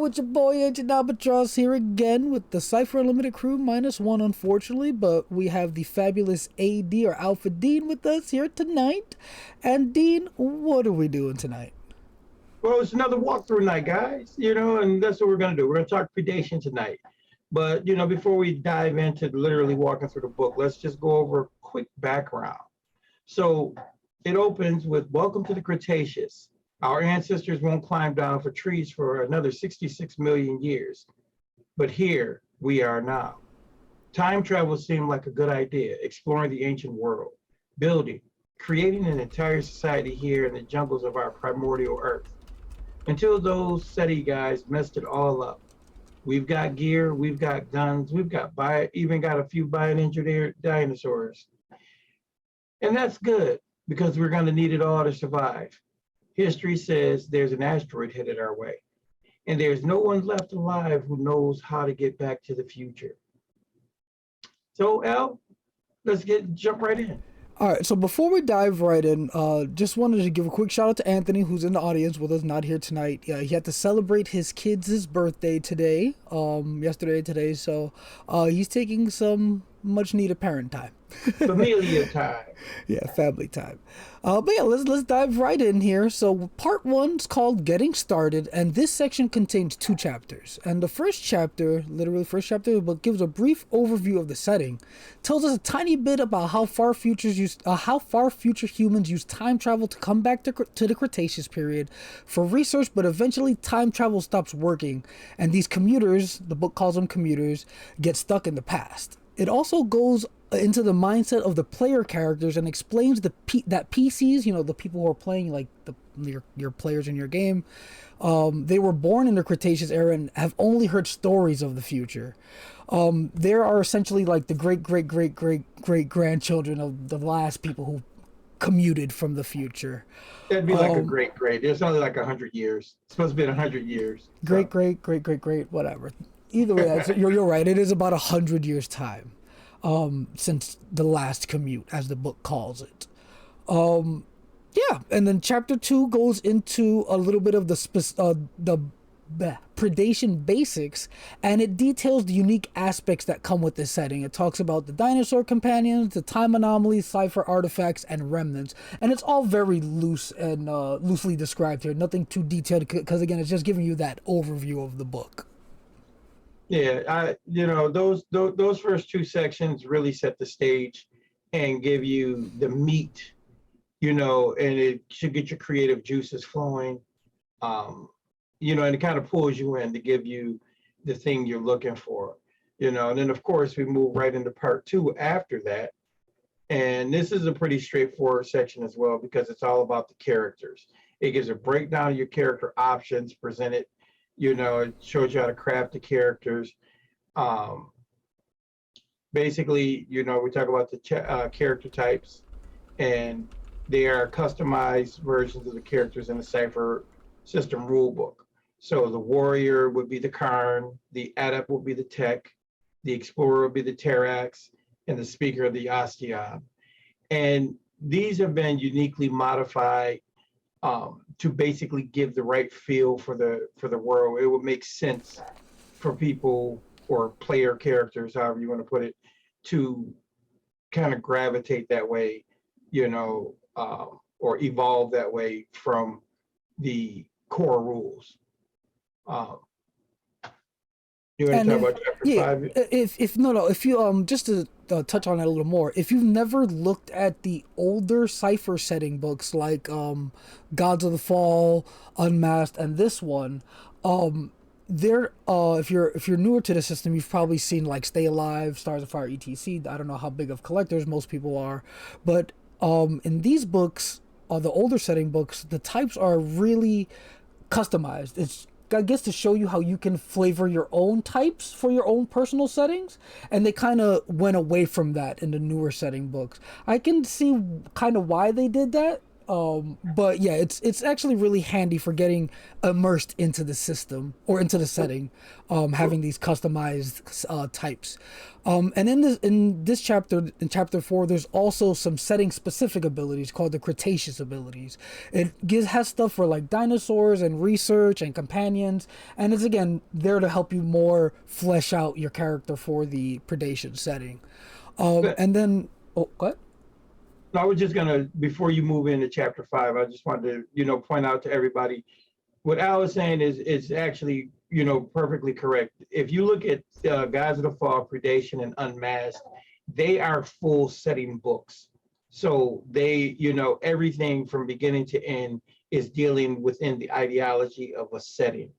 It's your boy AncientAlbatross here again with the Cypher Unlimited crew -1, unfortunately, but we have the fabulous AD or AlpahDean with us here tonight. And Dean, what are we doing tonight? Well, it's another walkthrough night, guys, and that's what we're going to do. We're going to talk Predation tonight. But, before we dive into literally walking through the book, let's just go over a quick background. So it opens with, welcome to the Cretaceous. Our ancestors won't climb down for trees for another 66 million years. But here we are now. Time travel seemed like a good idea, exploring the ancient world, building, creating an entire society here in the jungles of our primordial Earth. Until those SETI guys messed it all up. We've got gear, we've got guns, we've got even got a few bioengineered dinosaurs. And that's good, because we're going to need it all to survive. History says there's an asteroid headed our way, and there's no one left alive who knows how to get back to the future. So, Al, let's jump right in. All right, so before we dive right in, just wanted to give a quick shout out to Anthony, who's in the audience with us, not here tonight. He had to celebrate his kids' birthday today, today, so he's taking some much needed parent time. Familiar time. Yeah, family time. But yeah, let's dive right in here. So part 1's called Getting Started, and this section contains 2 chapters. And the first chapter, literally first chapter of the book, gives a brief overview of the setting, tells us a tiny bit about how far future humans use time travel to come back to the Cretaceous period for research, but eventually time travel stops working, and these commuters, the book calls them commuters, get stuck in the past. It also goes into the mindset of the player characters and explains that PCs, the people who are playing, like your players in your game, they were born in the Cretaceous era and have only heard stories of the future. There are essentially like the great grandchildren of the last people who commuted from the future. That'd be like a great. It's only like 100 years. It's supposed to be 100 years. Great, whatever. Either way, you're right. It is about 100 years time since the last commute, as the book calls it. Yeah, and then chapter 2 goes into a little bit of the predation basics, and it details the unique aspects that come with this setting. It talks about the dinosaur companions, the time anomalies, Cypher artifacts, and remnants, and it's all very loose and loosely described here. Nothing too detailed, because again, it's just giving you that overview of the book. Yeah, those first 2 sections really set the stage and give you the meat, and it should get your creative juices flowing, and it kind of pulls you in to give you the thing you're looking for, and then of course we move right into part 2 after that. And this is a pretty straightforward section as well, because it's all about the characters. It gives a breakdown of your character options presented. It shows you how to craft the characters. Basically, we talk about the character types, and they are customized versions of the characters in the Cypher system rulebook. So the warrior would be the Karn, the adept would be the Tech, the explorer would be the Terax, and the speaker the Osteon. And these have been uniquely modified to basically give the right feel for the world. It would make sense for people or player characters, however you want to put it, to kind of gravitate that way, or evolve that way from the core rules. You want to talk about chapter 5? If you just to touch on that a little more, if you've never looked at the older Cypher setting books like Gods of the Fall, Unmasked, and this one, if you're newer to the system, you've probably seen like Stay Alive, Stars of Fire, etc. I don't know how big of collectors most people are, but in these books, the older setting books, the types are really customized. It's, I guess, to show you how you can flavor your own types for your own personal settings, and they kind of went away from that in the newer setting books. I can see kind of why they did that, But yeah, it's actually really handy for getting immersed into the system or into the setting, having these customized types. And in this chapter, in chapter 4, there's also some setting specific abilities called the Cretaceous abilities. Has stuff for like dinosaurs and research and companions, and it's again there to help you more flesh out your character for the predation setting. And then what? I was just gonna, before you move into chapter 5, I just wanted to, point out to everybody what Al is saying is actually, perfectly correct. If you look at Gods of the Fall, Predation, and Unmasked, they are full setting books. So they, everything from beginning to end is dealing within the ideology of a setting.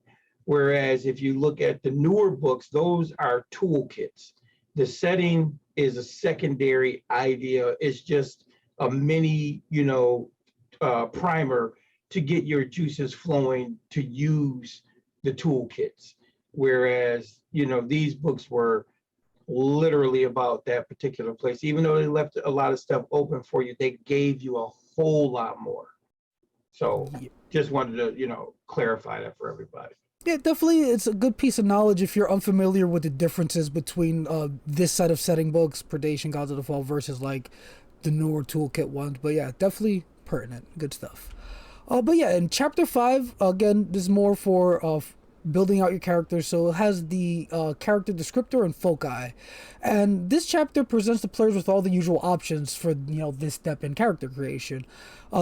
Whereas if you look at the newer books, those are toolkits. The setting is a secondary idea. It's just a mini, primer to get your juices flowing to use the toolkits. Whereas, these books were literally about that particular place. Even though they left a lot of stuff open for you, they gave you a whole lot more. So just wanted to, clarify that for everybody. Yeah, definitely. It's a good piece of knowledge if you're unfamiliar with the differences between this set of setting books, Predation, Gods of the Fall, versus like the newer toolkit ones. But yeah, definitely pertinent. Good stuff. But yeah, in chapter 5, again, this is more for building out your character. So it has the character descriptor and foci. And this chapter presents the players with all the usual options for, this step in character creation.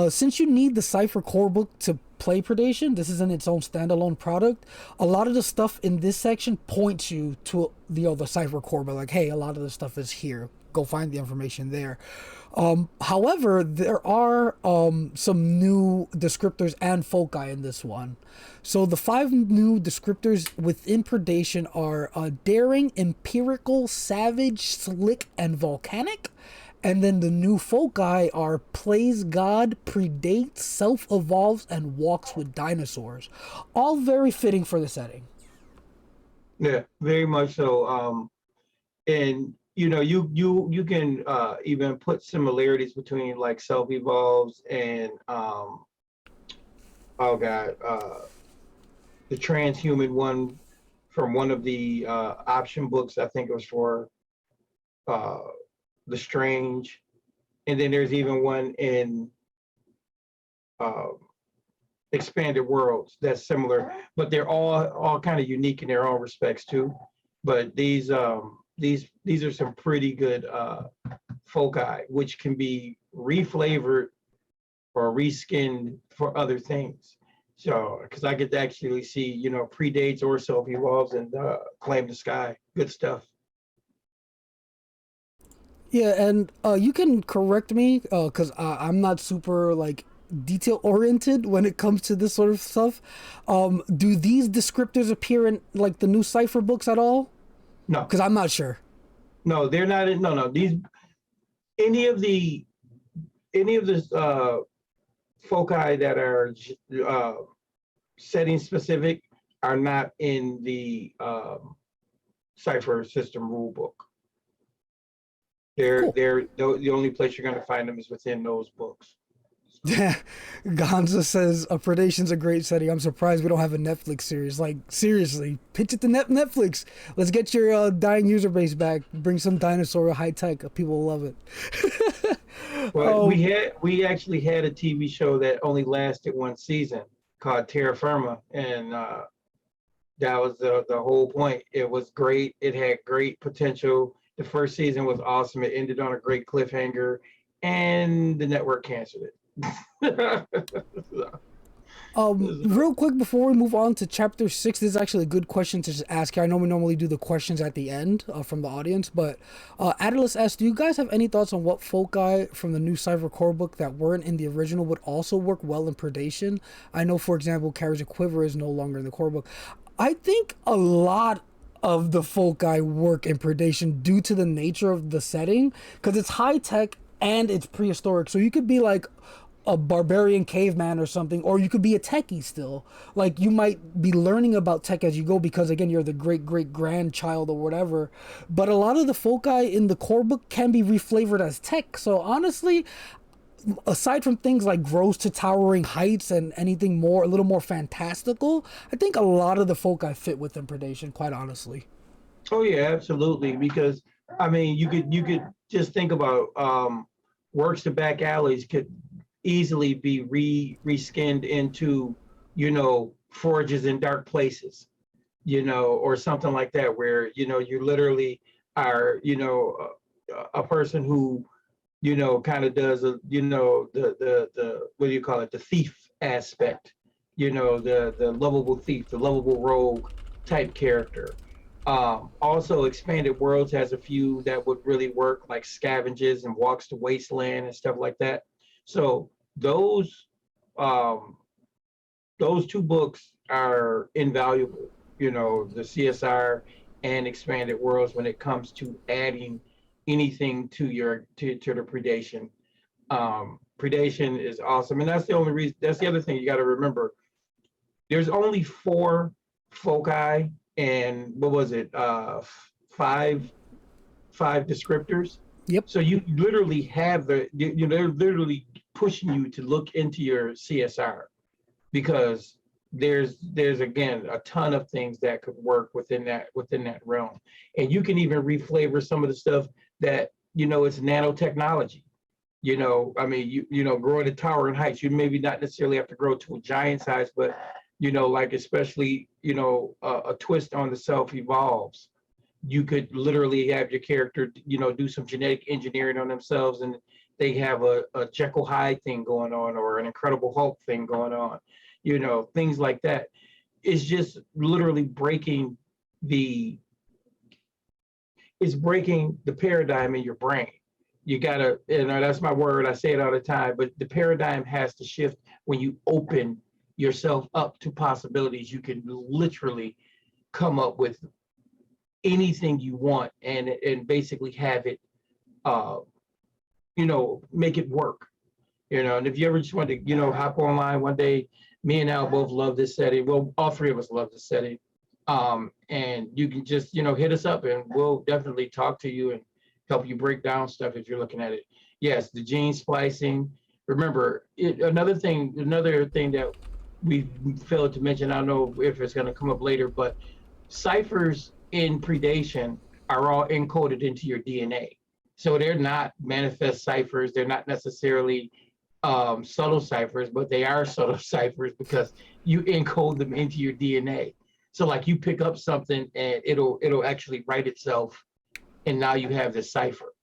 Since you need the Cypher core book to play Predation, this isn't its own standalone product. A lot of the stuff in this section points you to the Cypher core book. Like, hey, a lot of the stuff is here. Go find the information there. However, there are some new descriptors and foci in this one. So the 5 new descriptors within Predation are daring, empirical, savage, slick, and volcanic. And then the new foci are plays God, predates, self-evolves, and walks with dinosaurs. All very fitting for the setting. Yeah, very much so. And you can even put similarities between like self-evolves and the transhuman one from one of the option books. I think it was for The Strange, and then there's even one in Expanded Worlds that's similar, but they're all kind of unique in their own respects too. But these are some pretty good foci, which can be reflavored or reskinned for other things. So, because I get to actually see, predates or self-evolves and claim the sky. Good stuff. Yeah, and you can correct me because I'm not super like detail oriented when it comes to this sort of stuff. Do these descriptors appear in like the new Cypher books at all? No, because I'm not sure. No, they're not. No. These any of the foci that are setting specific are not in the Cypher system rulebook. They're the only place you're going to find them is within those books. Yeah, Gonza says a Predation's a great setting. I'm surprised we don't have a Netflix series. Like seriously, pitch it to Netflix. Let's get your dying user base back. Bring some dinosaur high tech. People will love it. Well, we actually had a TV show that only lasted one season called Terra Firma, and that was the whole point. It was great. It had great potential. The first season was awesome. It ended on a great cliffhanger, and the network canceled it. Real quick before we move on to chapter 6, this is actually a good question to just ask here. I know we normally do the questions at the end from the audience, but Atlas asks, do you guys have any thoughts on what foci from the new Cypher core book that weren't in the original would also work well in Predation? I know, for example, Carries a Quiver is no longer in the core book. I think a lot of the foci work in Predation due to the nature of the setting, because it's high tech and it's prehistoric. So you could be like a barbarian caveman or something, or you could be a techie still. Like you might be learning about tech as you go because again you're the great grandchild or whatever. But a lot of the foci in the core book can be reflavored as tech. So honestly, aside from things like grows to towering heights and anything more, a little more fantastical, I think a lot of the foci fit within Predation, quite honestly. Oh yeah, absolutely. Because I mean, you could just think about works to back alleys could easily be reskinned into, forages in dark places, or something like that, where you literally are, a person who, kind of does the what do you call it, the thief aspect, the lovable thief, the lovable rogue type character. Also, Expanded Worlds has a few that would really work, like Scavenges and Walks to Wasteland and stuff like that. So um, those two books are invaluable. The CSR and Expanded Worlds when it comes to adding anything to the Predation. Predation is awesome, and that's the only reason. That's the other thing you got to remember. There's only 4 foci and what was it, five descriptors. Yep. So you literally have they're literally pushing you to look into your CSR, because there's again a ton of things that could work within that realm, and you can even reflavor some of the stuff that it's nanotechnology. I mean, growing a tower in heights, you maybe not necessarily have to grow to a giant size, but like especially, a twist on the self evolves. You could literally have your character, do some genetic engineering on themselves, and they have a Jekyll Hyde thing going on, or an Incredible Hulk thing going on, things like that. It's just literally breaking the paradigm in your brain. You gotta, that's my word, I say it all the time, but the paradigm has to shift when you open yourself up to possibilities. You can literally come up with anything you want, and basically have it make it work. And if you ever just want to hop online one day, me and Al both love this setting. Well, all three of us love this setting. And you can just hit us up, and we'll definitely talk to you and help you break down stuff if you're looking at it. Yes, the gene splicing. Remember, another thing that we failed to mention, I don't know if it's going to come up later, but ciphers in Predation are all encoded into your DNA. So they're not manifest ciphers. They're not necessarily subtle ciphers, but they are subtle ciphers because you encode them into your DNA. So like you pick up something and it'll actually write itself, and now you have this cipher.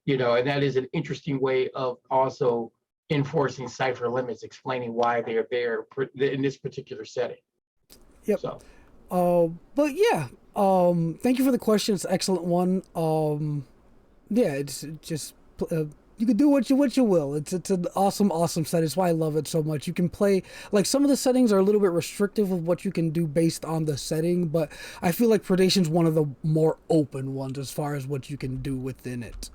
And that is an interesting way of also enforcing cipher limits, explaining why they're there in this particular setting. Yep. So, but yeah, thank you for the question. It's an excellent one. Yeah, it's just you can do what you will. It's an awesome set. It's why I love it so much. You can play, like, some of the settings are a little bit restrictive of what you can do based on the setting, but I feel like Predation's one of the more open ones as far as what you can do within it.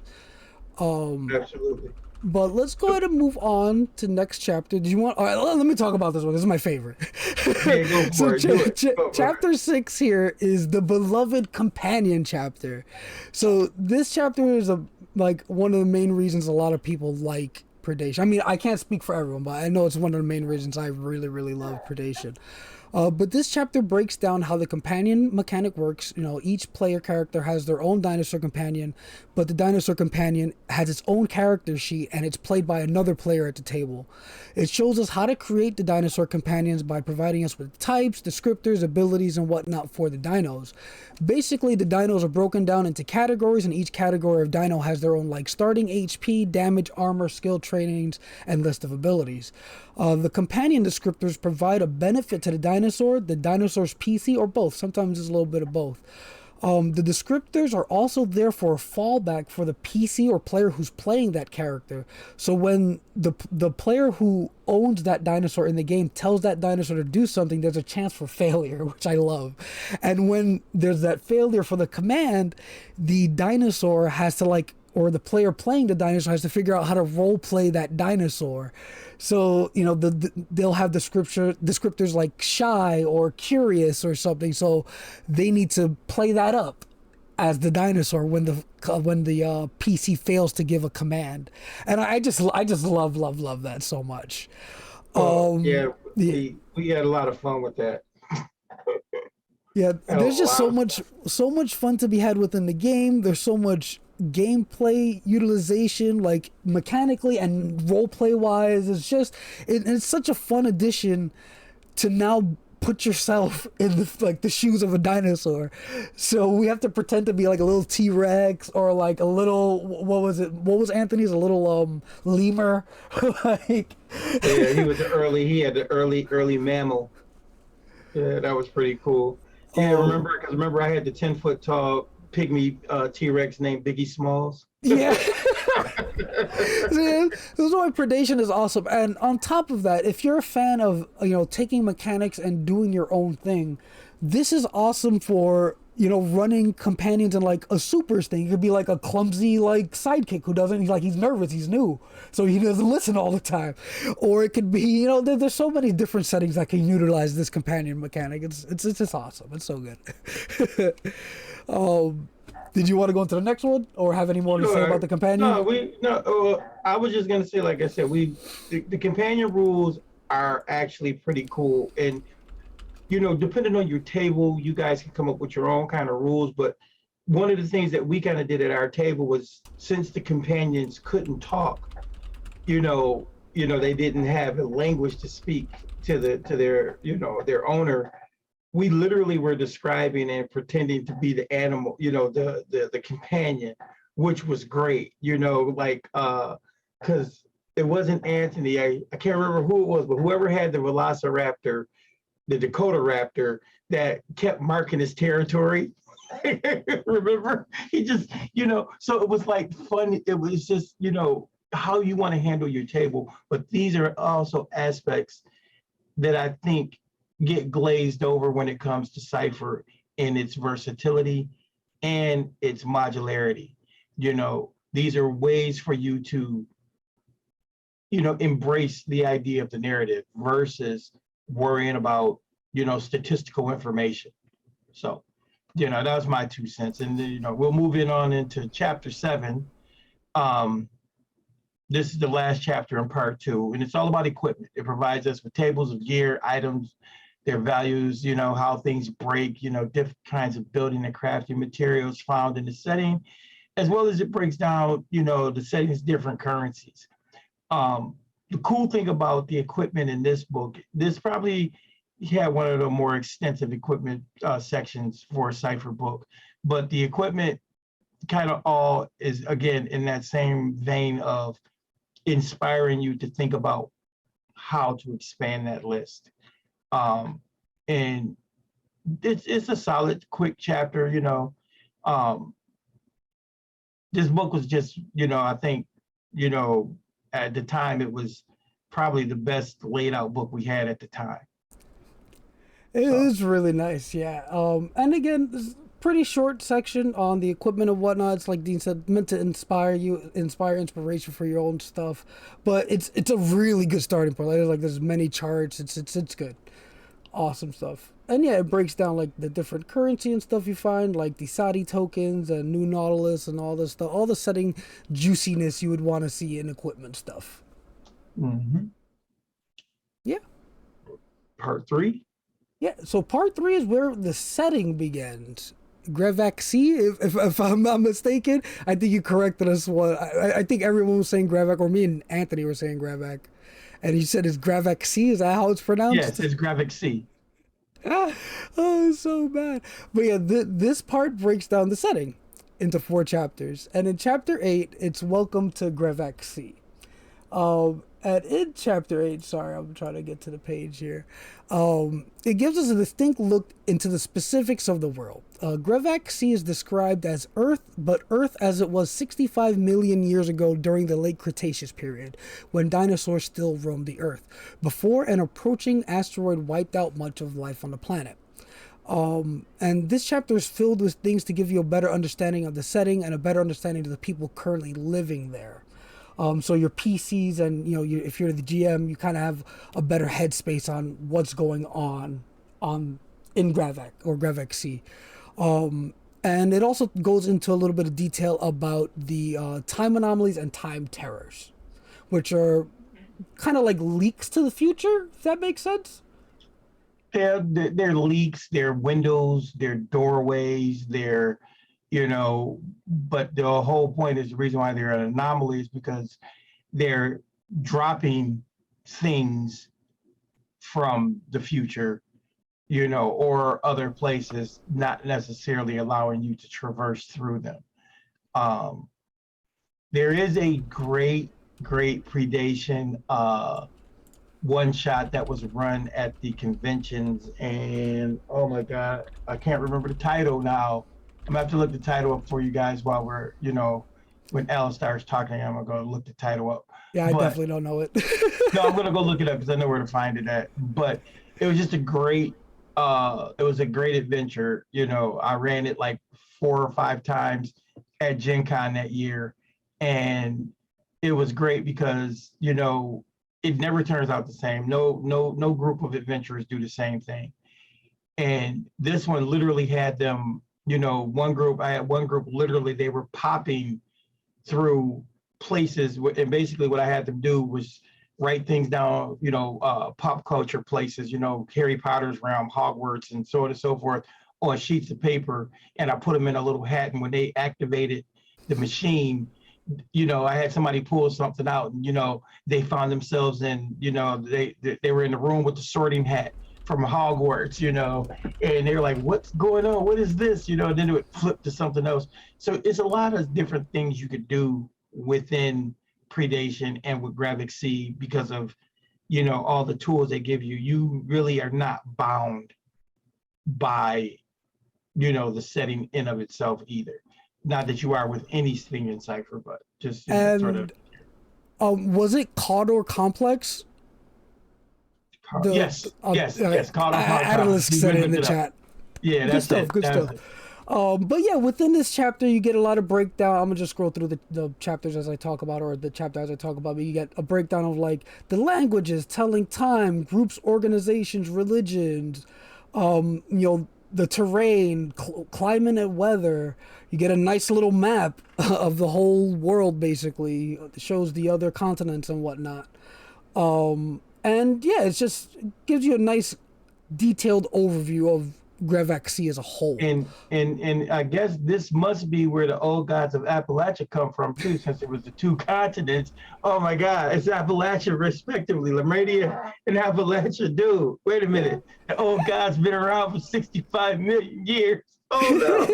absolutely. But let's go ahead and move on to next chapter. Do you want? All right, let me talk about this one. This is my favorite. Yeah, go for it. Chapter 6 here is the beloved companion chapter. So this chapter is one of the main reasons a lot of people like Predation. I mean, I can't speak for everyone, but I know it's one of the main reasons I really, really love Predation. But this chapter breaks down how the companion mechanic works. Each player character has their own dinosaur companion, but the dinosaur companion has its own character sheet, and it's played by another player at the table. It shows us how to create the dinosaur companions by providing us with types, descriptors, abilities, and whatnot for the dinos. Basically, the dinos are broken down into categories, and each category of dino has their own starting HP, damage, armor, skill trainings, and list of abilities. The companion descriptors provide a benefit to the dinosaur's PC, or both. Sometimes it's a little bit of both. The descriptors are also there for a fallback for the PC or player who's playing that character. So when the player who owns that dinosaur in the game tells that dinosaur to do something, there's a chance for failure, which I love. And when there's that failure for the command, the dinosaur has to or the player playing the dinosaur has to figure out how to role play that dinosaur. So, they'll have descriptors like shy or curious or something. So they need to play that up as the dinosaur when the PC fails to give a command, and I just love that so much. Yeah, Yeah, we had a lot of fun with that. yeah. Had a There's just lot of fun. so much fun to be had within the game. There's so much gameplay utilization, like mechanically and roleplay wise. It's such a fun addition to now put yourself in the shoes of a dinosaur. So we have to pretend to be like a little T-Rex or like a little, what was it? What was Anthony's? A little lemur. Like, Yeah, he had the early mammal. Yeah, that was pretty cool. Yeah, oh remember I had the 10-foot tall pygmy T-Rex named Biggie Smalls. yeah. See, this is why Predation is awesome. And on top of that, if you're a fan of taking mechanics and doing your own thing, this is awesome for running companions in like a supers thing. It could be like a clumsy like sidekick who doesn't he's nervous, he's new, so he doesn't listen all the time. Or it could be there's so many different settings that can utilize this companion mechanic. It's just awesome. It's so good. um, did you want to go into the next one, or have any more to say about the companion? I was just gonna say, like I said, the companion rules are actually pretty cool, and depending on your table, you guys can come up with your own kind of rules. But one of the things that we kind of did at our table was, since the companions couldn't talk, they didn't have a language to speak to their owner. We literally were describing and pretending to be the animal, the companion, which was great, because it wasn't Anthony. I can't remember who it was, but whoever had the Velociraptor, the Dakota Raptor, that kept marking his territory. Remember? He just, so it was like fun. It was just, how you want to handle your table. But these are also aspects that I think get glazed over when it comes to Cypher in its versatility and its modularity. These are ways for you to, embrace the idea of the narrative versus worrying about, statistical information. So, that was my 2 cents. And we'll move on into chapter 7. This is the last chapter in part 2, and it's all about equipment. It provides us with tables of gear, items, their values, how things break, different kinds of building and crafting materials found in the setting, as well as it breaks down, the setting's different currencies. The cool thing about the equipment in this book, this probably had one of the more extensive equipment sections for a Cypher book, but the equipment kind of all is, again, in that same vein of inspiring you to think about how to expand that list. And it's a solid, quick chapter. This book was just, I think, at the time, it was probably the best laid out book we had at the time. It So, is really nice, yeah. And again, this is pretty short section on the equipment and whatnot. It's like Dean said, meant to inspire inspiration for your own stuff. But it's a really good starting point. There's many charts. It's good, awesome stuff. And yeah, it breaks down like the different currency and stuff you find, like the Sadi tokens and New Nautilus and all this stuff, all the setting juiciness you would want to see in equipment stuff. mhm. Yeah. Part 3. Yeah, so part 3 is where the setting begins. Grevakc, if I'm not mistaken. I think you corrected us. I think everyone was saying Grevakc, or me and Anthony were saying Grevakc. And you said it's Grevakc. Is that how it's pronounced? Yes, it's Grevakc. Oh, it's so bad. But yeah, this part breaks down the setting into 4 chapters. And in chapter 8, it's Welcome to Grevakc. And in chapter 8, sorry, I'm trying to get to the page here. It gives us a distinct look into the specifics of the world. Grevakc is described as Earth, but Earth as it was 65 million years ago during the late Cretaceous period, when dinosaurs still roamed the Earth, before an approaching asteroid wiped out much of life on the planet. And this chapter is filled with things to give you a better understanding of the setting and a better understanding of the people currently living there. So your PCs and if you're the GM, you kind of have a better headspace on what's going on in Grevakc or Grevakc. And it also goes into a little bit of detail about the time anomalies and time terrors, which are kind of like leaks to the future, if that makes sense. They're leaks, they're windows, they're doorways, they're, but the whole point is the reason why they're an anomaly is because they're dropping things from the future, or other places, not necessarily allowing you to traverse through them. There is a great predation one shot that was run at the conventions, and oh my god, I can't remember the title now. I'm gonna have to look the title up for you guys while we're, when Alan starts talking, I'm gonna go look the title up. Yeah, I definitely don't know it. No, I'm gonna go look it up because I know where to find it at. But it was just a great adventure. I ran it like 4 or 5 times at Gen Con that year, and it was great because it never turns out the same. No group of adventurers do the same thing. And this one literally had them, I had one group literally, they were popping through places, and basically what I had them do was write things down, pop culture places, Harry Potter's realm, Hogwarts, and so on and so forth, on sheets of paper, and I put them in a little hat, and when they activated the machine, I had somebody pull something out, and they found themselves in, they were in the room with the sorting hat from Hogwarts, and they were like, what's going on? What is this? And then it would flip to something else. So it's a lot of different things you could do within Predation and with Grevakc because of, all the tools they give you. You really are not bound by, the setting in of itself either. Not that you are with anything in Cypher, but just sort of. Was it Cawdor Complex? Yes. Cawdor Complex. Analyst said it in the chat. Yeah, that's good stuff. But yeah, within this chapter, you get a lot of breakdown. I'm gonna just scroll through the chapters as I talk about, or the chapter as I talk about. But you get a breakdown of like the languages, telling time, groups, organizations, religions, the terrain, climate and weather. You get a nice little map of the whole world, basically. It shows the other continents and whatnot. And yeah, it gives you a nice detailed overview of Grevakc as a whole. And I guess this must be where the old gods of Appalachia come from too, since it was the 2 continents. Oh my God, it's Appalachia respectively, Laramidia and Appalachia. Dude, wait a minute. The old gods been around for 65 million years. Oh no.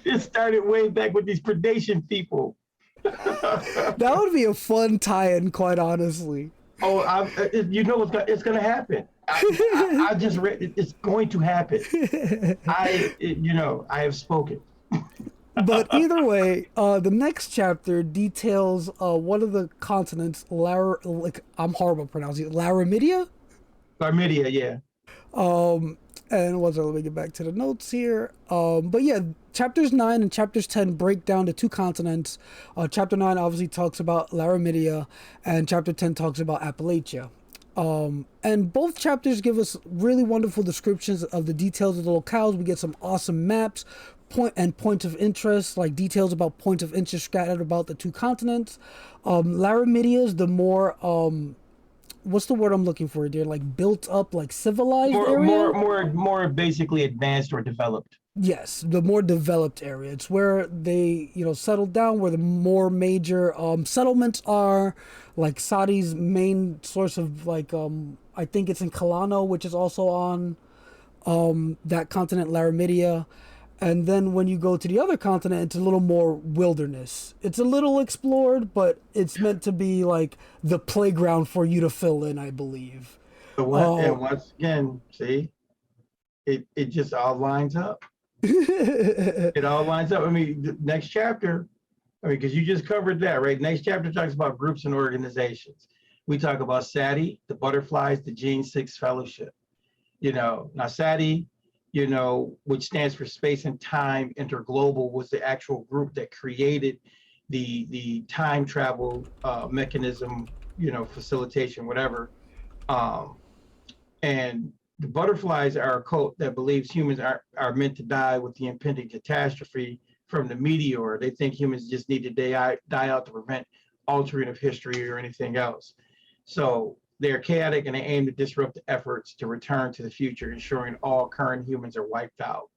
It started way back with these predation people. That would be a fun tie-in, quite honestly. Oh, it's gonna happen. I just read it. It's going to happen. I have spoken. But either way, the next chapter details one of the continents, I'm horrible at pronouncing it, Laramidia? Laramidia, yeah. And let me get back to the notes here. But yeah, chapters 9 and chapters 10 break down the 2 continents. Chapter 9 obviously talks about Laramidia, and chapter 10 talks about Appalachia. And both chapters give us really wonderful descriptions of the details of the locales. We get some awesome maps, points of interest, like details about points of interest scattered about the 2 continents. Laramidia is the more what's the word I'm looking for, dear? Like built up, like civilized area? More basically advanced or developed. Yes, the more developed area. It's where they, settled down, where the more major settlements are. Like Saudi's main source of I think it's in Kalano, which is also on that continent, Laramidia. And then when you go to the other continent, it's a little more wilderness. It's a little explored, but it's meant to be like the playground for you to fill in, I believe. And once again, see, it just all lines up. It all lines up. I mean, the next chapter, because you just covered that, right? Next chapter talks about groups and organizations. We talk about SADI, the Butterflies, the Gene 6 Fellowship. Now SADI, which stands for Space and Time Interglobal, was the actual group that created the time travel mechanism, facilitation, whatever. And The butterflies are a cult that believes humans are meant to die with the impending catastrophe from the meteor. They think humans just need to die out to prevent altering of history or anything else. So they're chaotic and they aim to disrupt the efforts to return to the future, ensuring all current humans are wiped out.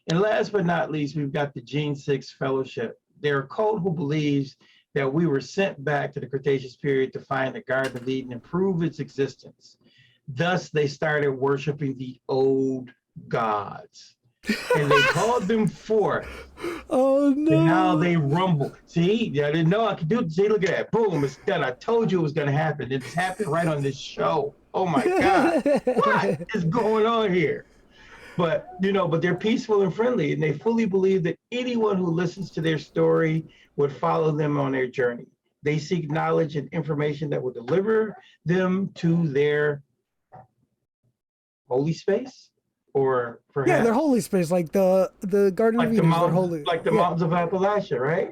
And last but not least, we've got the Gene 6 Fellowship. They're a cult who believes that we were sent back to the Cretaceous period to find the Garden of Eden and prove its existence. Thus, they started worshiping the old gods. And they called them forth. Oh no! And now they rumble. See, I didn't know I could do it. See, look at that. Boom, it's done. I told you it was going to happen. It's happened right on this show. Oh my God. What is going on here? But, but they're peaceful and friendly, and they fully believe that anyone who listens to their story would follow them on their journey. They seek knowledge and information that will deliver them to their holy space, or perhaps their holy space, like the Garden of Eden, holy, like the mountains of Appalachia, right?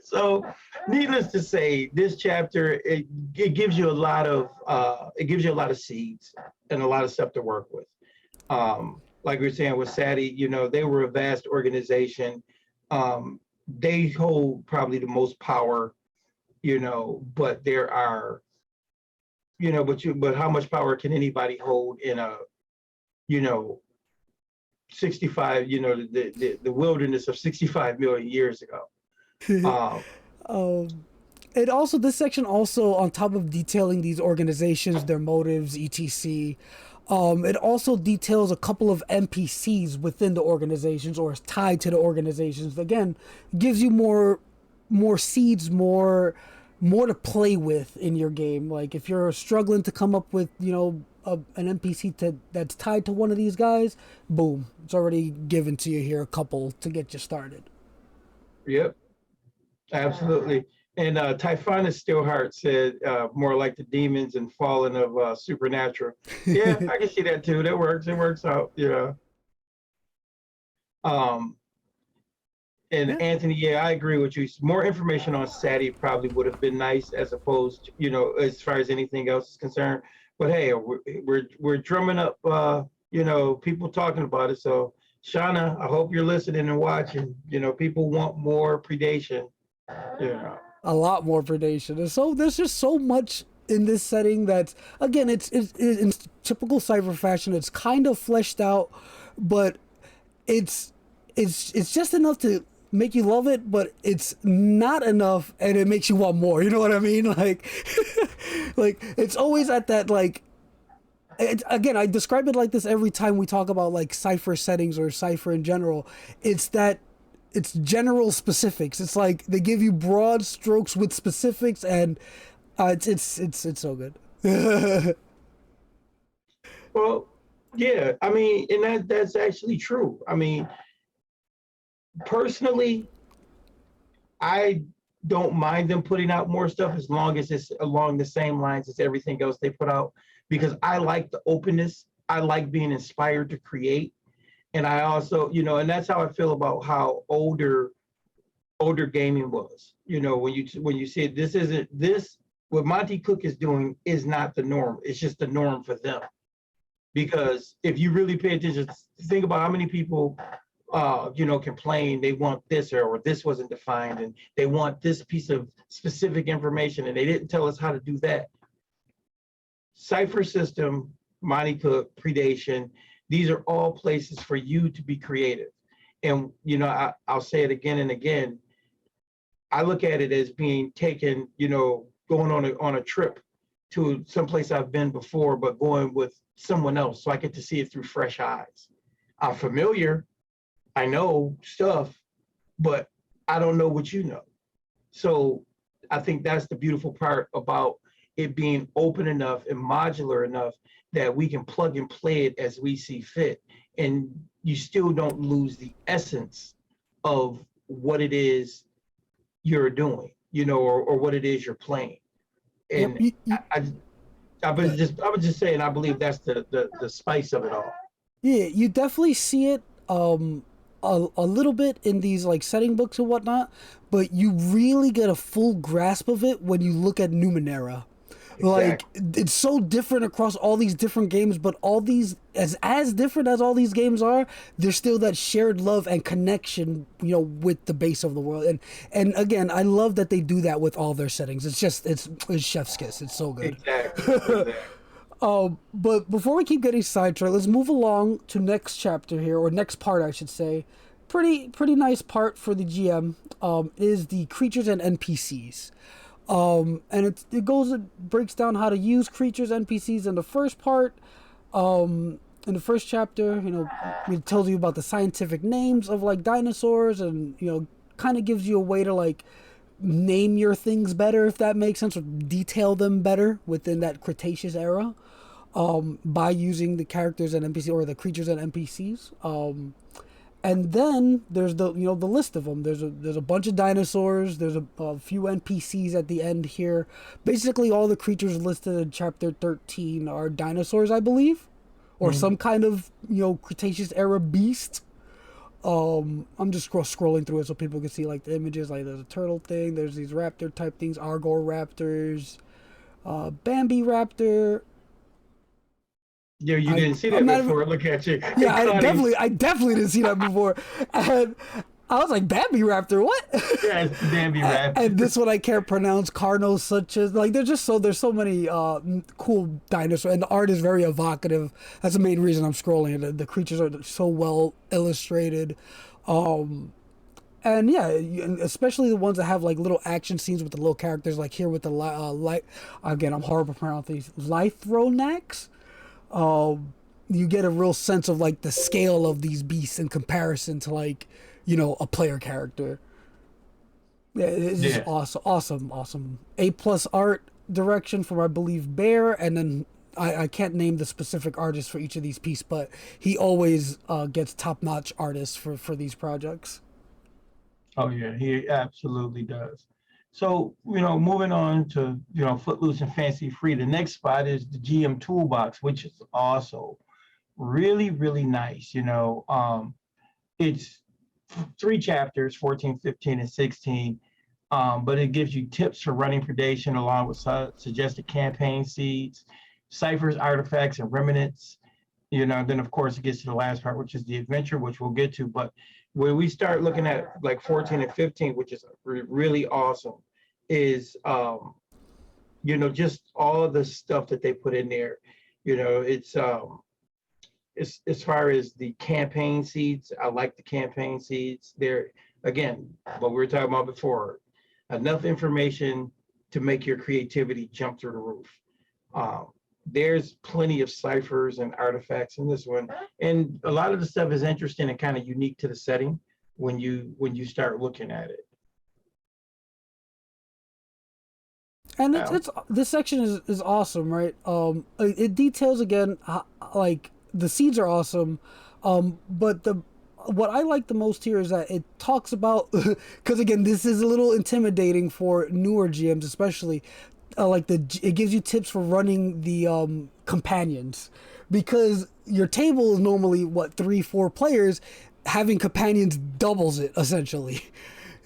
So, needless to say, this chapter it gives you a lot of seeds and a lot of stuff to work with. Like we were saying with SATI, they were a vast organization. They hold probably the most power, but there are, but how much power can anybody hold in a, 65, the wilderness of 65 million years ago. And also, this section also, on top of detailing these organizations, their motives, etc., it also details a couple of NPCs within the organizations or is tied to the organizations. Again, gives you more seeds, more to play with in your game. Like if you're struggling to come up with, an NPC that's tied to one of these guys, boom, it's already given to you here, a couple to get you started. Yep. Absolutely. And Typhonus Steelheart said, more like the demons and fallen of Supernatural. Yeah, I can see that too. That works. It works out, And yeah. Anthony, I agree with you. More information on SATI probably would have been nice as opposed to, as far as anything else is concerned. But hey, we're drumming up, people talking about it. So Shanna, I hope you're listening and watching. People want more predation. A lot more predation. And so there's just so much in this setting that, again, it's in typical Cypher fashion. It's kind of fleshed out, but it's just enough to make you love it, but it's not enough, and it makes you want more. You know what I mean? Like, like it's always at that like. Again, I describe it like this every time we talk about like Cypher settings or Cypher in general. It's general specifics. It's like they give you broad strokes with specifics, and it's so good. Well, yeah, I mean, and that's actually true. I mean, personally, I don't mind them putting out more stuff as long as it's along the same lines as everything else they put out, because I like the openness. I like being inspired to create. And I also, and that's how I feel about how older gaming was. When you say this, what Monty Cook is doing is not the norm. It's just the norm for them. Because if you really pay attention, think about how many people, complain they want this or this wasn't defined, and they want this piece of specific information, and they didn't tell us how to do that. Cypher system, Monty Cook, Predation, these are all places for you to be creative. And, I'll say it again and again. I look at it as being taken, going on a trip to someplace I've been before, but going with someone else. So I get to see it through fresh eyes. I'm familiar. I know stuff, but I don't know what you know. So I think that's the beautiful part about it being open enough and modular enough that we can plug and play it as we see fit. And you still don't lose the essence of what it is you're doing, or what it is you're playing. And I was just saying, I believe that's the spice of it all. Yeah, you definitely see it a little bit in these like setting books and whatnot, but you really get a full grasp of it when you look at Numenera. Like Exactly. it's so different across all these different games, but all these as different as all these games are, there's still that shared love and connection, with the base of the world. And again, I love that they do that with all their settings. It's just it's chef's kiss. It's so good. Exactly. Exactly. But before we keep getting sidetracked, let's move along to next chapter here, or next part, I should say. Pretty nice part for the GM is the creatures and NPCs. And it breaks down how to use creatures, NPCs in the first part. In the first chapter, it tells you about the scientific names of like dinosaurs, and kind of gives you a way to like name your things better, if that makes sense, or detail them better within that Cretaceous era, by using the characters and NPCs, or the creatures and NPCs. And then there's the list of them. There's a bunch of dinosaurs. There's a few NPCs at the end here. Basically, all the creatures listed in chapter 13 are dinosaurs, I believe, or some kind of Cretaceous era beast. I'm just scrolling through it so people can see like the images. Like there's a turtle thing. There's these raptor type things. Argor raptors, Bambi raptor. Yeah, you didn't see that before. Look at you. Yeah, I definitely didn't see that before. And I was like, Bambi Raptor, what? Yeah, it's the Bambi Raptor. And this one I can't pronounce. Carnos, such as like there's so many cool dinosaurs, and the art is very evocative. That's the main reason I'm scrolling. The creatures are so well illustrated. And yeah, especially the ones that have like little action scenes with the little characters, like here with the light. Again, I'm horrible pronouncing these. Lythronax. You get a real sense of like the scale of these beasts in comparison to like a player character. Yeah, it's just awesome. A+ art direction from, I believe, Bear, and then I can't name the specific artist for each of these pieces, but he always gets top-notch artists for these projects. Oh yeah, he absolutely does. So, moving on to, Footloose and Fancy Free, the next spot is the GM Toolbox, which is also really, really nice. It's 3 chapters, 14, 15, and 16, but it gives you tips for running Predation along with suggested campaign seeds, Cyphers, artifacts, and remnants. Then of course it gets to the last part, which is the adventure, which we'll get to. But when we start looking at like 14 and 15, which is really awesome, is just all the stuff that they put in there. It's as far as the campaign seeds, I like the campaign seeds. They're, again, what we were talking about before, enough information to make your creativity jump through the roof. There's plenty of ciphers and artifacts in this one, and a lot of the stuff is interesting and kind of unique to the setting when you start looking at it. And it's this section is awesome, right? It details again, like the seeds are awesome, but what I like the most here is that it talks about, because again, this is a little intimidating for newer GMs, especially. It gives you tips for running the companions, because your table is normally 3-4 players. Having companions doubles it essentially,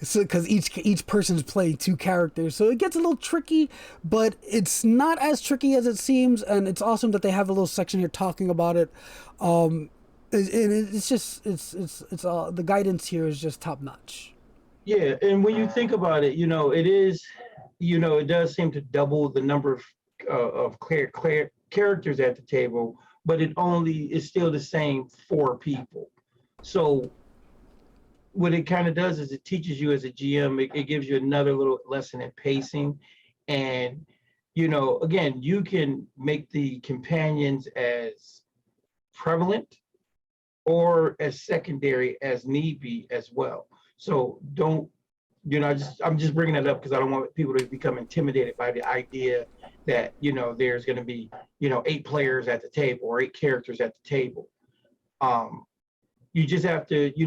so because each person's playing 2 characters, so it gets a little tricky, but it's not as tricky as it seems, and it's awesome that they have a little section here talking about it. And it's just the guidance here is just top notch. Yeah, and when you think about it, it is. It does seem to double the number of characters at the table, but it only is still the same 4 people. So what it kind of does is it teaches you as a GM, it gives you another little lesson in pacing. And, again, you can make the companions as prevalent or as secondary as need be as well. So don't, I'm just bringing that up because I don't want people to become intimidated by the idea that, there's going to be, 8 players at the table or 8 characters at the table. You just have to, you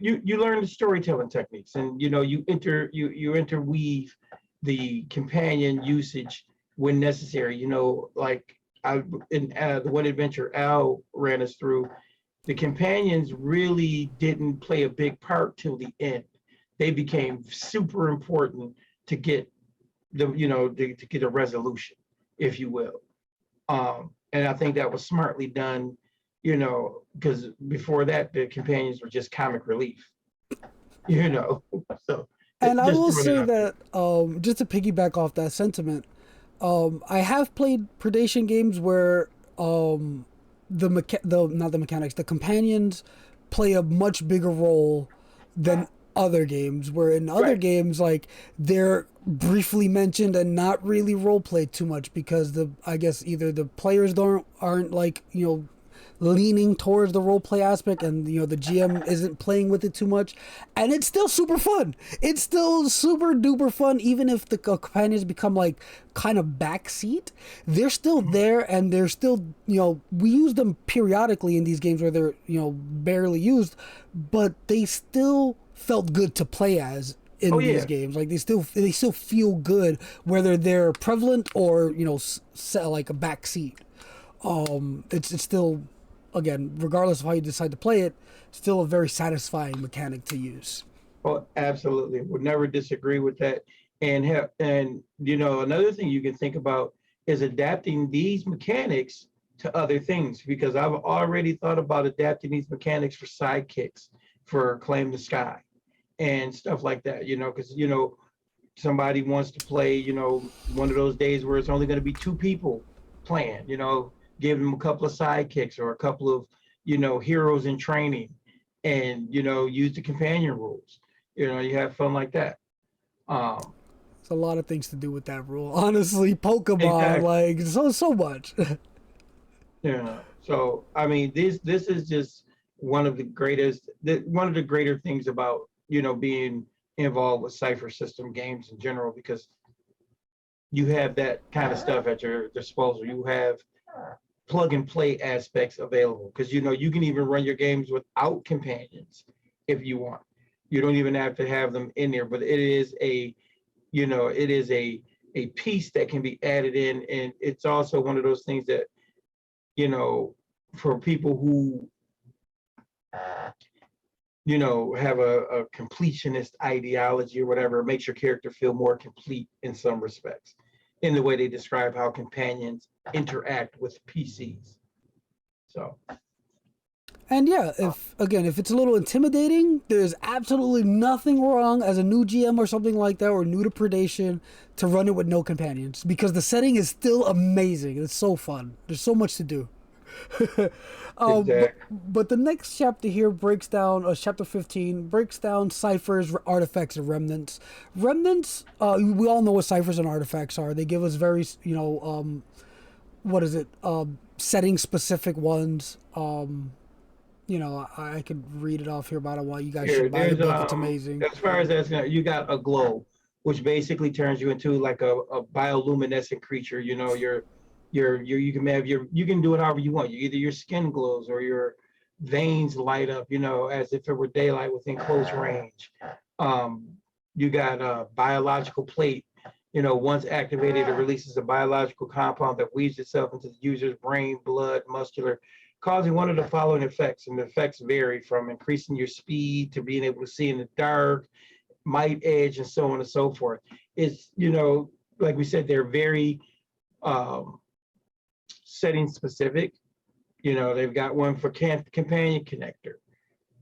learn the storytelling techniques, and, you interweave the companion usage when necessary. Like in the one adventure Al ran us through, the companions really didn't play a big part till the end. They became super important to get to get a resolution, if you will. And I think that was smartly done, because before that the companions were just comic relief, you know. So And I just will throwing it say out there. that just to piggyback off that sentiment, I have played predation games where the not the mechanics, the companions play a much bigger role than other games. Where in other Right. games, like they're briefly mentioned and not really role played too much because I guess either the players aren't like leaning towards the role play aspect, and the GM isn't playing with it too much, and it's still super fun. It's still super duper fun, even if the companions become like kind of backseat. They're still there, and they're still we use them periodically in these games where they're barely used, but they still felt good to play as Oh in these yeah. games. Like they still feel good whether they're prevalent or like a backseat. It's still, again, regardless of how you decide to play it, still a very satisfying mechanic to use. Oh, absolutely. Would never disagree with that. And another thing you can think about is adapting these mechanics to other things, because I've already thought about adapting these mechanics for sidekicks, for Claim the Sky and stuff like that, because somebody wants to play, one of those days where it's only going to be two people playing, give them a couple of sidekicks or a couple of, heroes in training, and, use the companion rules. You have fun like that. Um, There's a lot of things to do with that rule. Honestly, Pokemon, exactly. like so much. So I mean, this is just one of the greater things about being involved with Cypher system games in general, because you have that kind of stuff at your disposal. You have plug and play aspects available, because you can even run your games without companions if you want. You don't even have to have them in there, but it is a piece that can be added in, and it's also one of those things that for people who have a completionist ideology or whatever, it makes your character feel more complete in some respects, in the way they describe how companions interact with PCs. So, And yeah, if it's a little intimidating, there's absolutely nothing wrong as a new GM or something like that, or new to Predation, to run it with no companions, because the setting is still amazing. It's so fun. There's so much to do. But, exactly. but the next chapter here breaks down, chapter 15, breaks down Cyphers, artifacts, and remnants. Remnants, we all know what Cyphers and artifacts are. They give us very, what is it, setting specific ones. I could read it off here, but I don't want you guys Here, should buy the there's book. It's amazing. as far as that's you got a glow, which basically turns you into like a bioluminescent creature. You can have you can do it however you want. Either your skin glows or your veins light up, as if it were daylight within close range. Um, you got a biological plate. Once activated, it releases a biological compound that weaves itself into the user's brain, blood, muscular, causing one of the following effects. And the effects vary from increasing your speed to being able to see in the dark, might edge, and so on and so forth. It's, like we said, they're very um, setting specific. They've got one for companion connector.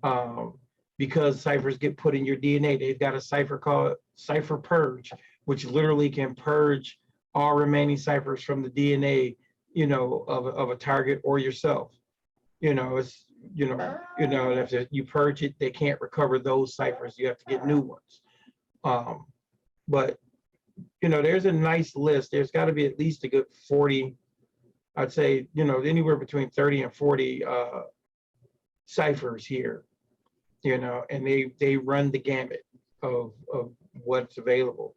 Um, because ciphers get put in your DNA, they've got a cipher called Cypher Purge, which literally can purge all remaining ciphers from the DNA, of a target or yourself. It's if you purge it, they can't recover those ciphers. You have to get new ones. But there's a nice list. There's got to be at least a good 40. I'd say anywhere between 30 and 40 ciphers here. And they run the gamut of what's available.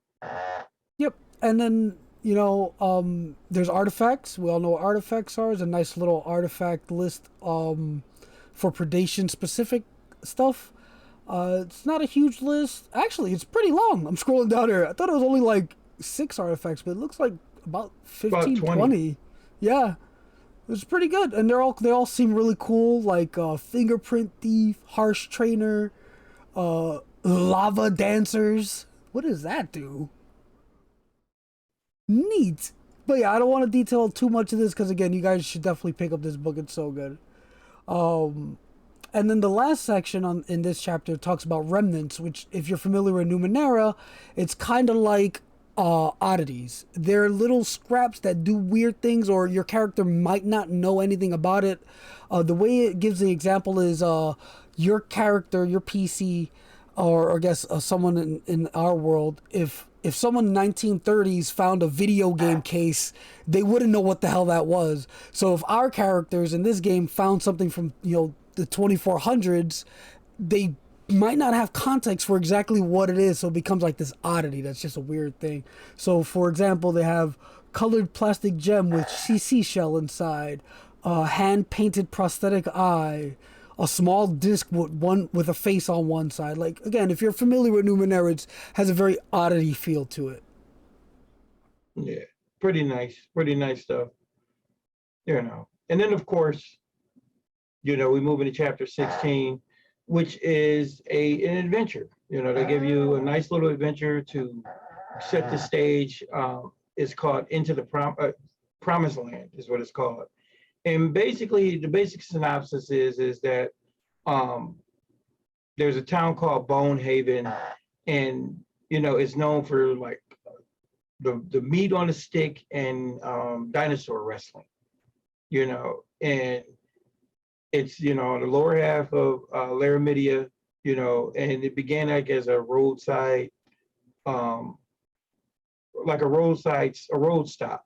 Yep. And then, there's artifacts. We all know what artifacts are. There's a nice little artifact list for predation specific stuff. It's not a huge list. Actually, it's pretty long. I'm scrolling down here. I thought it was only like 6 artifacts, but it looks like about About 15, 20. 20. Yeah. It's pretty good. And they all seem really cool, like fingerprint thief, harsh trainer, lava dancers. What does that do? Neat. But yeah, I don't want to detail too much of this because again, you guys should definitely pick up this book. It's so good. And then the last section in this chapter talks about remnants, which, if you're familiar with Numenera, it's kind of like oddities. They're little scraps that do weird things, or your character might not know anything about it. The way it gives the example is your character, your PC, or I guess someone in our world, if someone in 1930s found a video game case, they wouldn't know what the hell that was. So if our characters in this game found something from, the 2400s, they might not have context for exactly what it is, so it becomes like this oddity that's just a weird thing. So for example, they have colored plastic gem with CC shell inside, a hand painted prosthetic eye, a small disc with a face on one side. Like, again, if you're familiar with Numenera, it has a very oddity feel to it. Yeah, pretty nice stuff. And then of course, we move into chapter 16, which is an adventure. They give you a nice little adventure to set the stage. It's called Into the Promised Land, is what it's called. And basically, the basic synopsis is that there's a town called Bonehaven, and it's known for like the meat on a stick and dinosaur wrestling. And it's on the lower half of Laramidia, and it began like as a roadside, like a road stop.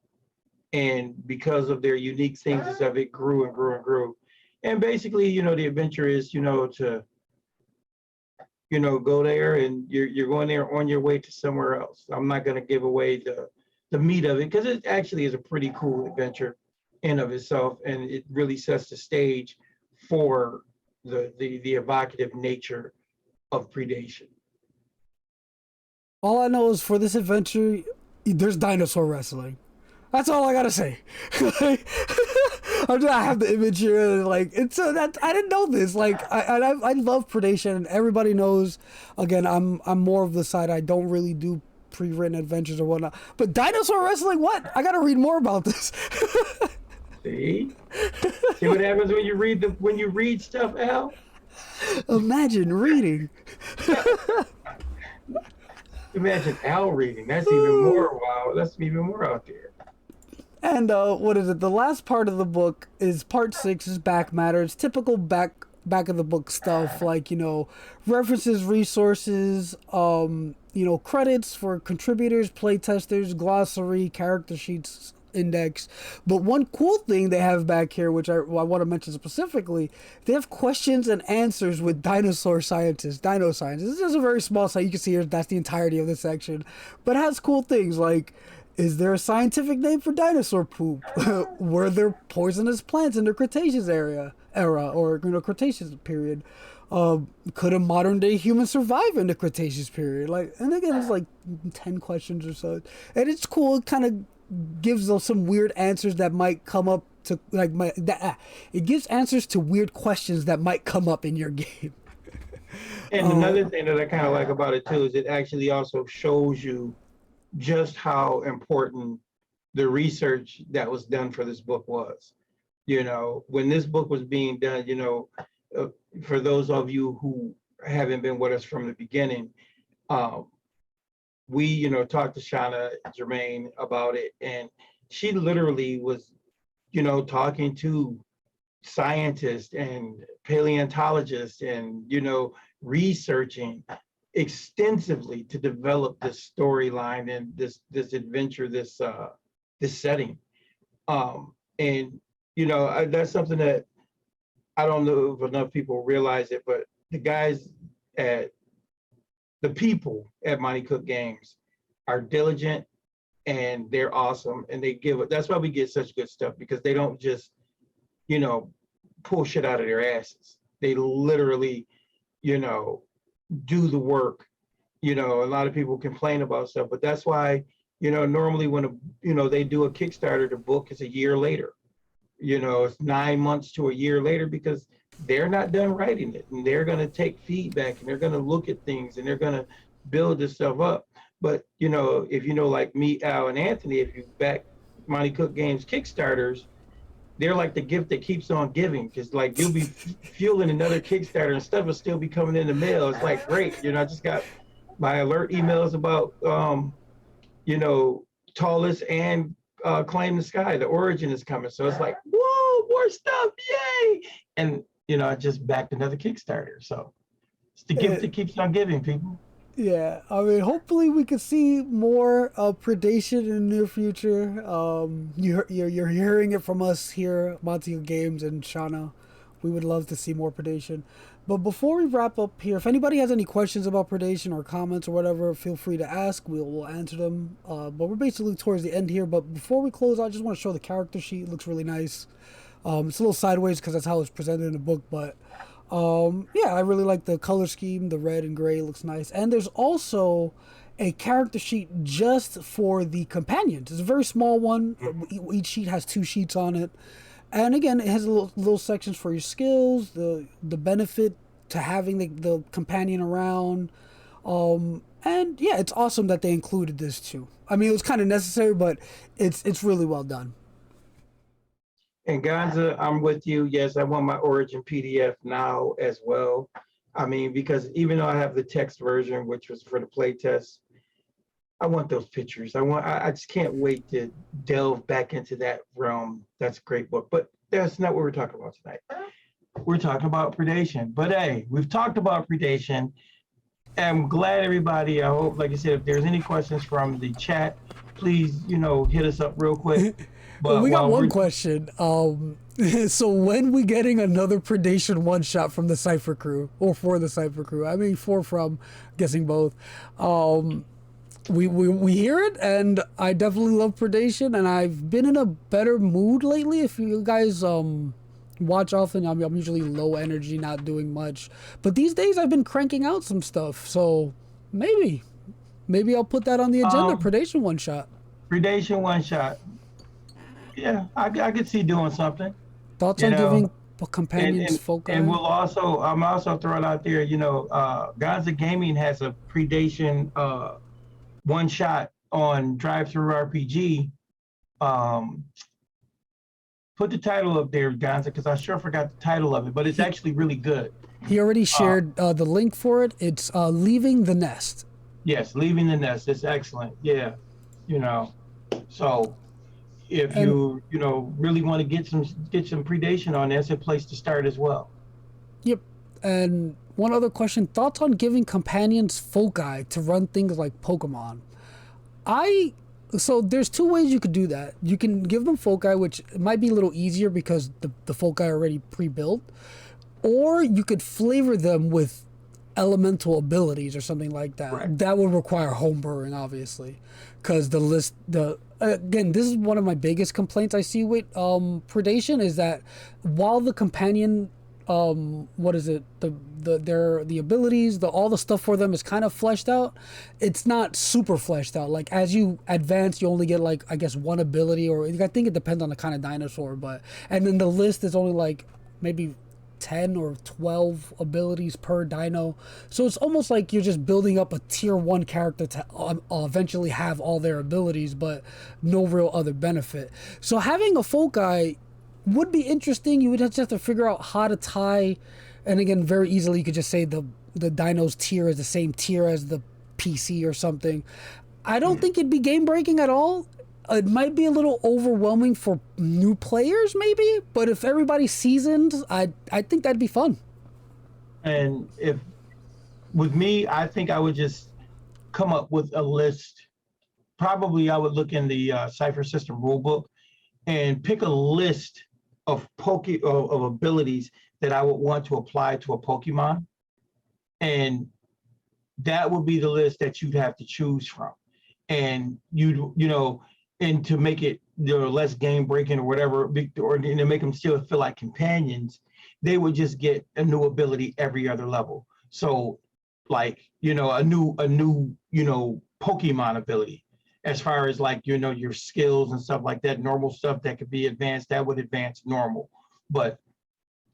And because of their unique things and stuff, it grew and grew and grew. And basically, the adventure is, to, go there, and you're going there on your way to somewhere else. I'm not going to give away the meat of it, because it actually is a pretty cool adventure in of itself, and it really sets the stage for the evocative nature of Predation. All I know is for this adventure, there's dinosaur wrestling. That's all I gotta say. I have the image here, like it's that I didn't know this. Like I love Predation, and everybody knows. Again, I'm more of the side, I don't really do pre-written adventures or whatnot. But dinosaur wrestling, what? I gotta read more about this. See what happens when you read stuff, Al? Imagine reading. Imagine Al reading. That's even more wow. That's even more out there. And what is it? The last part of the book is part 6 is back matter. It's typical back of the book stuff, like references, resources, credits for contributors, playtesters, glossary, character sheets, index. But one cool thing they have back here, which I want to mention specifically, they have questions and answers with dino scientists. This is a very small site. You can see here that's the entirety of this section, but it has cool things like, is there a scientific name for dinosaur poop? Were there poisonous plants in the Cretaceous era or Cretaceous period? Could a modern day human survive in the Cretaceous period? And again, it's like 10 questions or so, and it's cool. It kind of gives us some weird answers that might come up to it gives answers to weird questions that might come up in your game. And another thing that I kind of like about it too is it actually also shows you just how important the research that was done for this book was. When this book was being done, for those of you who haven't been with us from the beginning, we, talked to Shanna Germain about it, and she literally was, talking to scientists and paleontologists and, researching extensively to develop this storyline and this adventure, this setting. And that's something that I don't know if enough people realize it, but the people at Monty Cook Games are diligent, and they're awesome, and that's why we get such good stuff, because they don't just pull shit out of their asses. They literally do the work. A lot of people complain about stuff, but that's why normally when they do a Kickstarter, the book is a year later. It's 9 months to a year later, because they're not done writing it, and they're going to take feedback, and they're going to look at things, and they're going to build this stuff up. But you know, if you know, like me, Al, and Anthony, if you back Monty Cook Games Kickstarters, they're like the gift that keeps on giving, because like you'll be fueling another Kickstarter and stuff will still be coming in the mail. It's like great, you know. I just got my alert emails about you know, Tallest and Claim the Sky. The Origin is coming, so it's like, whoa, more stuff, yay! And you know, I just backed another Kickstarter, so it's the gift that keeps on giving, people. Yeah, I mean, hopefully we could see more Predation in the near future. You're hearing it from us here, Monty Games and Shanna. We would love to see more Predation. But before we wrap up here, if anybody has any questions about Predation or comments or whatever, feel free to ask. We'll answer them. But we're basically towards the end here. But before we close, I just want to show the character sheet. It looks really nice. It's a little sideways because that's how it's presented in the book, but yeah, I really like the color scheme. The red and gray looks nice. And there's also a character sheet just for the companions. It's a very small one. Each sheet has 2 sheets on it. And again, it has little sections for your skills, the benefit to having the companion around. And yeah, it's awesome that they included this too. I mean, it was kind of necessary, but it's really well done. And Gonza, I'm with you. Yes, I want my Origin PDF now as well. I mean, because even though I have the text version, which was for the playtest, I want those pictures. I just can't wait to delve back into that realm. That's a great book, but that's not what we're talking about tonight. We're talking about Predation. But hey, we've talked about Predation. I'm glad everybody, I hope, like I said, if there's any questions from the chat, please, you know, hit us up real quick. But we got one question. So when we getting another Predation one shot from the Cypher crew, or for the Cypher crew? I mean, from, guessing both. We hear it, and I definitely love Predation, and I've been in a better mood lately. If you guys watch often, I'm usually low energy, not doing much. But these days I've been cranking out some stuff, so maybe I'll put that on the agenda. Predation one shot. Predation one shot. Yeah, I could see doing something. Thoughts on giving companions foci? And I'm also throwing out there, you know, Gonza Gaming has a Predation one shot on Drive-Thru RPG. Put the title up there, Gonza, because I sure forgot the title of it, but it's actually really good. He already shared the link for it. It's Leaving the Nest. Yes, Leaving the Nest. It's excellent. Yeah, you know, so if you know, really want to get some Predation on, that's a place to start as well. Yep. And one other question: thoughts on giving companions foci to run things like Pokemon? So there's 2 ways you could do that. You can give them foci, which might be a little easier because the foci are already pre-built, or you could flavor them with elemental abilities or something like that. Right. That would require homebrewing, obviously, because again, this is one of my biggest complaints I see with Predation, is that while the companion the abilities, all the stuff for them is kind of fleshed out, it's not super fleshed out. Like as you advance, you only get like, I guess, 1 ability, or I think it depends on the kind of dinosaur, and then the list is only like maybe 10 or 12 abilities per dino. So it's almost like you're just building up a tier 1 character to eventually have all their abilities, but no real other benefit. So having a foci would be interesting. You would just have to figure out how to tie, and again, very easily you could just say the dino's tier is the same tier as the PC or something. I don't think it'd be game breaking at all. It might be a little overwhelming for new players, maybe, but if everybody's seasoned, I think that'd be fun. And if with me, I think I would just come up with a list. Probably I would look in the Cypher system rulebook and pick a list of abilities that I would want to apply to a Pokemon, and that would be the list that you'd have to choose from. And you know. And to make it, you know, less game breaking or whatever, or to make them still feel like companions, they would just get a new ability every other level. So, like, you know, a new you know, Pokemon ability, as far as like, you know, your skills and stuff like that, normal stuff that could be advanced, that would advance normal. But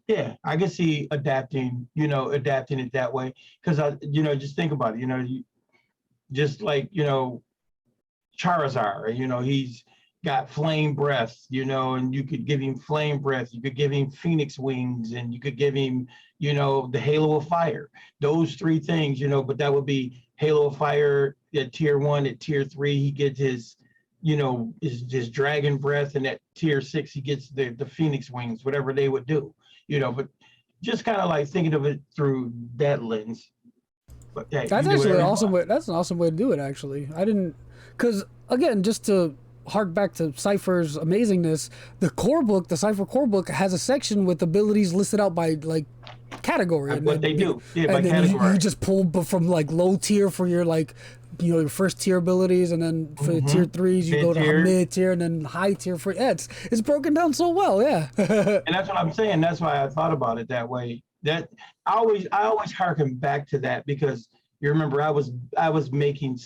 yeah, I can see adapting it that way, because you know, just think about it. You know, just like, Charizard, he's got flame breath, and you could give him flame breath, you could give him phoenix wings, and you could give him, the halo of fire. Those three things, but that would be halo of fire at tier 1. At tier 3, he gets his, his dragon breath, and at tier 6, he gets the phoenix wings, whatever they would do, but just kind of like thinking of it through that lens. But hey, that's actually an awesome way. That's an awesome way to do it. Actually, I didn't, because again, just to hark back to Cypher's amazingness, the core book, the Cypher core book, has a section with abilities listed out by like category. What they do, yeah, by category. You just pull from like low tier for your like, your first tier abilities, and then for the tier 3s you go to mid tier, and then high tier for it's broken down so well, yeah. And that's what I'm saying. That's why I thought about it that way. That I always harken back to that, because you remember I was making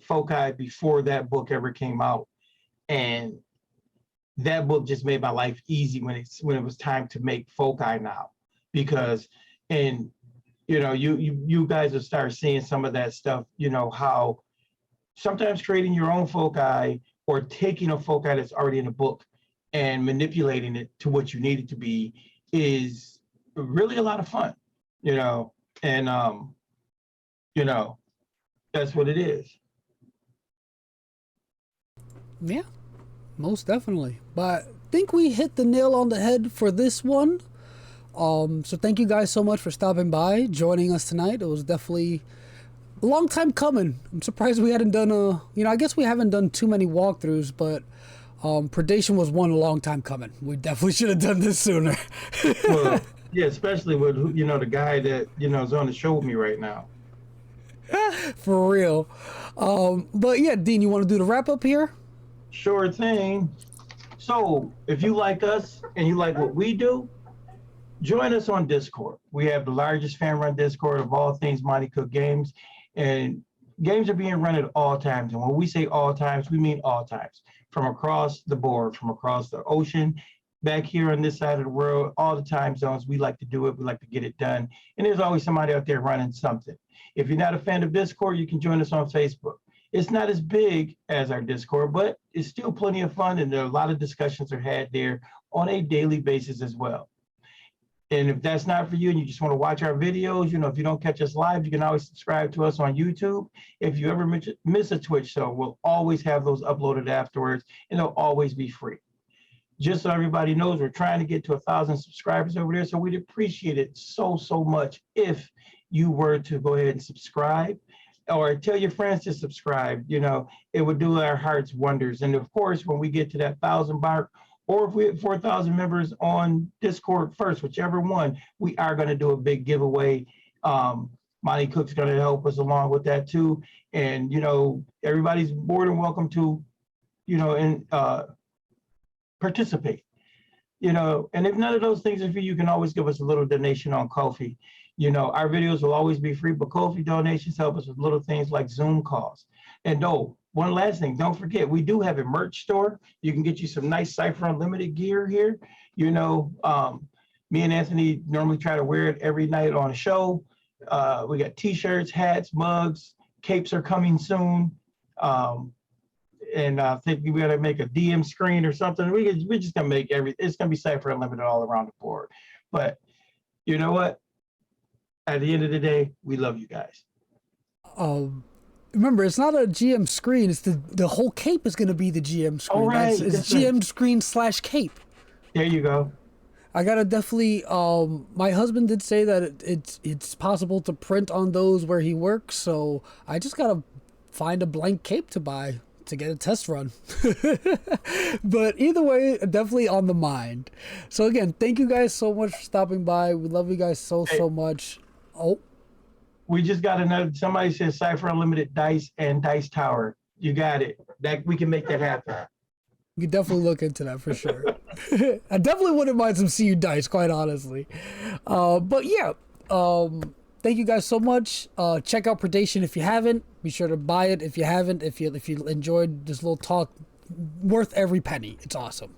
Foci before that book ever came out, and that book just made my life easy when it was time to make Foci now, because you guys will start seeing some of that stuff, how sometimes creating your own Foci or taking a Foci that's already in a book and manipulating it to what you need it to be is really a lot of fun, and that's what it is. Yeah, most definitely. But I think we hit the nail on the head for this one. So thank you guys so much for stopping by, joining us tonight. It was definitely a long time coming. I'm surprised we hadn't done I guess we haven't done too many walkthroughs, but Predation was one long time coming. We definitely should have done this sooner. Well, yeah, especially with the guy that is on the show with me right now. For real. But yeah, Dean, you want to do the wrap up here? Sure thing. So if you like us and you like what we do, join us on Discord. We have the largest fan-run Discord of all things Monty Cook games, and games are being run at all times. And when we say all times, we mean all times, from across the board, from across the ocean, back here on this side of the world, all the time zones. We like to do it. We like to get it done. And there's always somebody out there running something. If you're not a fan of Discord, you can join us on Facebook. It's not as big as our Discord, but it's still plenty of fun, and there are a lot of discussions are had there on a daily basis as well. And if that's not for you and you just want to watch our videos, if you don't catch us live, you can always subscribe to us on YouTube. If you ever miss a Twitch show, we'll always have those uploaded afterwards, and they'll always be free. Just so everybody knows, we're trying to get to 1,000 subscribers over there, so we'd appreciate it so much if you were to go ahead and subscribe, or tell your friends to subscribe. It would do our hearts wonders. And of course, when we get to that 1,000 mark, or if we have 4,000 members on Discord first, whichever one, we are going to do a big giveaway. Monty Cook's going to help us along with that too. And, everybody's more than welcome to, participate. And if none of those things are for you, you can always give us a little donation on Ko-fi. Our videos will always be free, but Ko-fi donations help us with little things like Zoom calls. And one last thing, don't forget, we do have a merch store. You can get you some nice Cypher Unlimited gear here. Me and Anthony normally try to wear it every night on a show. We got t-shirts, hats, mugs, capes are coming soon. And I think we got to make a DM screen or something. We're just going to make it's going to be Cypher Unlimited all around the board. But you know what? At the end of the day, we love you guys. Remember, it's not a GM screen. It's the whole cape is going to be the GM screen. Oh, right. It's GM screen / cape. There you go. I gotta definitely. My husband did say that it's possible to print on those where he works, so I just gotta find a blank cape to buy to get a test run. But either way, definitely on the mind. So again, thank you guys so much for stopping by. We love you guys so much. Oh, we just got somebody says Cypher Unlimited Dice and Dice Tower. You got it. That we can make that happen. You can definitely look into that for sure. I definitely wouldn't mind some CU dice, quite honestly. But yeah, thank you guys so much. Check out Predation if you haven't. Be sure to buy it if you haven't. If you enjoyed this little talk, worth every penny. It's awesome.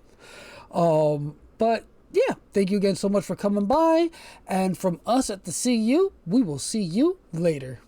But yeah, thank you again so much for coming by. And from us at the CU, we will see you later.